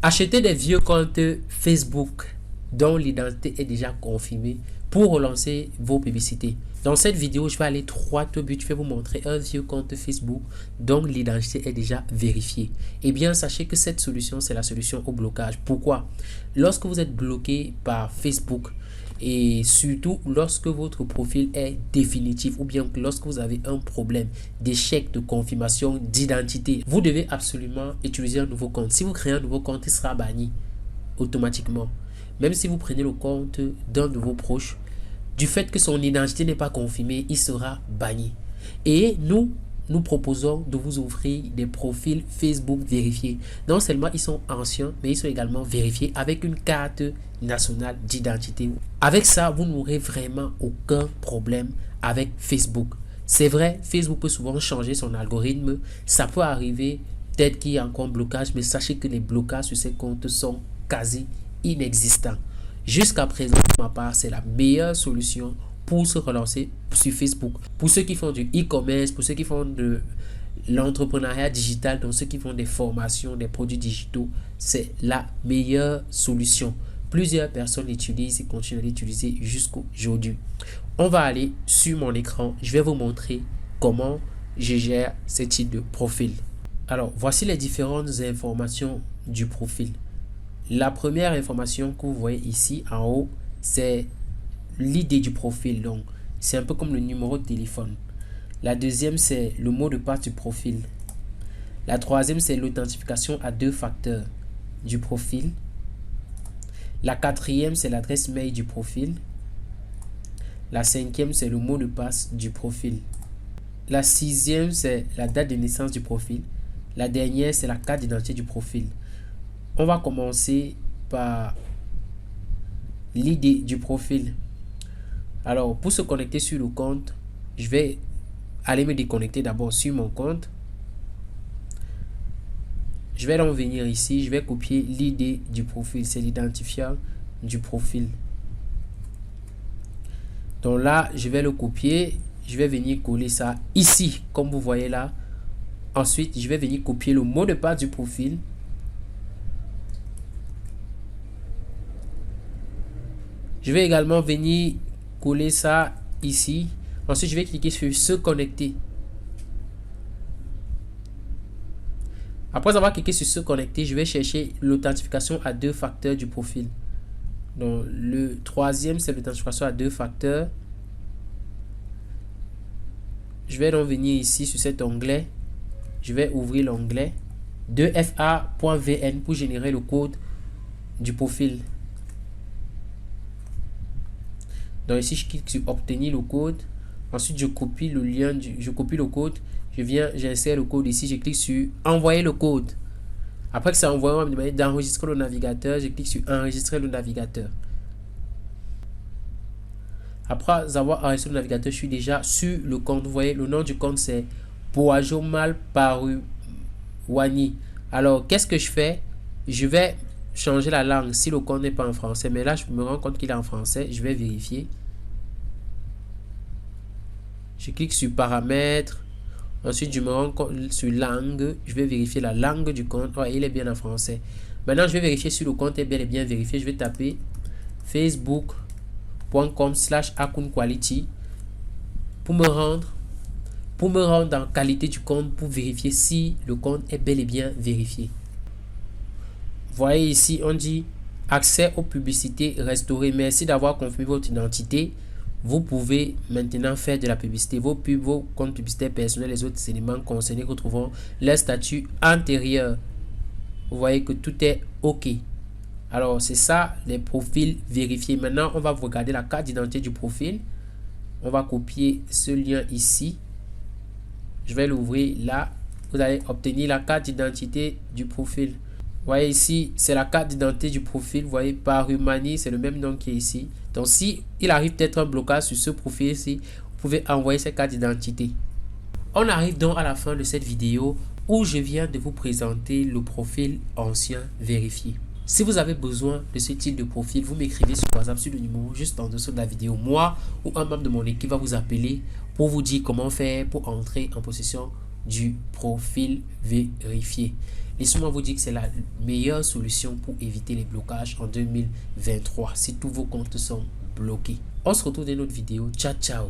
Achetez des vieux comptes Facebook dont l'identité est déjà confirmée pour relancer vos publicités. Dans cette vidéo, je vais aller droit au but. Je vais vous montrer un vieux compte Facebook dont l'identité est déjà vérifiée. Eh bien, sachez que cette solution, c'est la solution au blocage. Pourquoi? Lorsque vous êtes bloqué par Facebook, et surtout lorsque votre profil est définitif ou bien lorsque vous avez un problème d'échec de confirmation d'identité, vous devez absolument utiliser un nouveau compte. Si vous créez un nouveau compte, il sera banni automatiquement. Même si vous prenez le compte d'un de vos proches, du fait que son identité n'est pas confirmée, il sera banni. Et nous proposons de vous offrir des profils Facebook vérifiés. Non seulement ils sont anciens, mais ils sont également vérifiés avec une carte nationale d'identité. Avec ça, vous n'aurez vraiment aucun problème avec Facebook. C'est vrai, Facebook peut souvent changer son algorithme. Ça peut arriver, peut-être qu'il y a encore un blocage, mais sachez que les blocages sur ces comptes sont quasi inexistants. Jusqu'à présent, pour ma part, c'est la meilleure solution pour se relancer sur Facebook. Pour ceux qui font du e-commerce, pour ceux qui font de l'entrepreneuriat digital, donc ceux qui font des formations, des produits digitaux, c'est la meilleure solution. Plusieurs personnes l'utilisent et continuent à l'utiliser jusqu'aujourd'hui. On va aller sur mon écran. Je vais vous montrer comment je gère ce type de profil. Alors, voici les différentes informations du profil. La première information que vous voyez ici en haut, c'est l'idée du profil. Donc, c'est un peu comme le numéro de téléphone. La deuxième, c'est le mot de passe du profil. La troisième, c'est l'authentification à 2 facteurs du profil. La quatrième, c'est l'adresse mail du profil. La cinquième, c'est le mot de passe du profil. La sixième, c'est la date de naissance du profil. La dernière, c'est la carte d'identité du profil. On va commencer par l'idée du profil. Alors, pour se connecter sur le compte, je vais aller me déconnecter d'abord sur mon compte. Je vais donc venir ici, je vais copier l'idée du profil, c'est l'identifiant du profil. Donc là, je vais le copier, je vais venir coller ça ici, comme vous voyez là. Ensuite, je vais venir copier le mot de passe du profil. Je vais également venir coller ça ici. Ensuite, je vais cliquer sur se connecter. Après avoir cliqué sur se connecter, je vais chercher l'authentification à 2 facteurs du profil. Donc, le troisième, c'est l'authentification à 2 facteurs. Je vais donc venir ici sur cet onglet. Je vais ouvrir l'onglet 2fa.vn pour générer le code du profil. Donc ici, je clique sur obtenir le code. Ensuite, je copie le lien, je copie le code. J'insère le code ici. Je clique sur envoyer le code. Après que c'est envoyé, on va me demander d'enregistrer le navigateur. Je clique sur enregistrer le navigateur. Après avoir enregistré le navigateur, je suis déjà sur le compte. Vous voyez, le nom du compte c'est Boajomal Paruwani. Alors, qu'est-ce que je fais? Je vais changer la langue si le compte n'est pas en français. Mais là, je me rends compte qu'il est en français. Je vais vérifier. Je clique sur paramètres. Ensuite, je me rends compte sur langue. Je vais vérifier la langue du compte. Oh, il est bien en français. Maintenant, je vais vérifier si le compte est bel et bien vérifié. Je vais taper facebook.com/accountquality pour me rendre en qualité du compte pour vérifier si le compte est bel et bien vérifié. Vous voyez ici, on dit accès aux publicités restaurées. Merci d'avoir confirmé votre identité. Vous pouvez maintenant faire de la publicité. Vos pubs, vos comptes publicitaires personnels, les autres éléments concernés retrouveront leur statut antérieur. Vous voyez que tout est OK. Alors, c'est ça, les profils vérifiés. Maintenant, on va regarder la carte d'identité du profil. On va copier ce lien ici. Je vais l'ouvrir là. Vous allez obtenir la carte d'identité du profil. Vous voyez ici, c'est la carte d'identité du profil. Vous voyez, Parumani, c'est le même nom qui est ici. Donc, si il arrive peut-être un blocage sur ce profil ici, vous pouvez envoyer cette carte d'identité. On arrive donc à la fin de cette vidéo où je viens de vous présenter le profil ancien vérifié. Si vous avez besoin de ce type de profil, vous m'écrivez sur WhatsApp sur le numéro juste en dessous de la vidéo. Moi ou un membre de mon équipe va vous appeler pour vous dire comment faire pour entrer en possession du profil vérifié. Laissez-moi vous dire que c'est la meilleure solution pour éviter les blocages en 2023 si tous vos comptes sont bloqués. On se retrouve dans une autre vidéo. Ciao, ciao.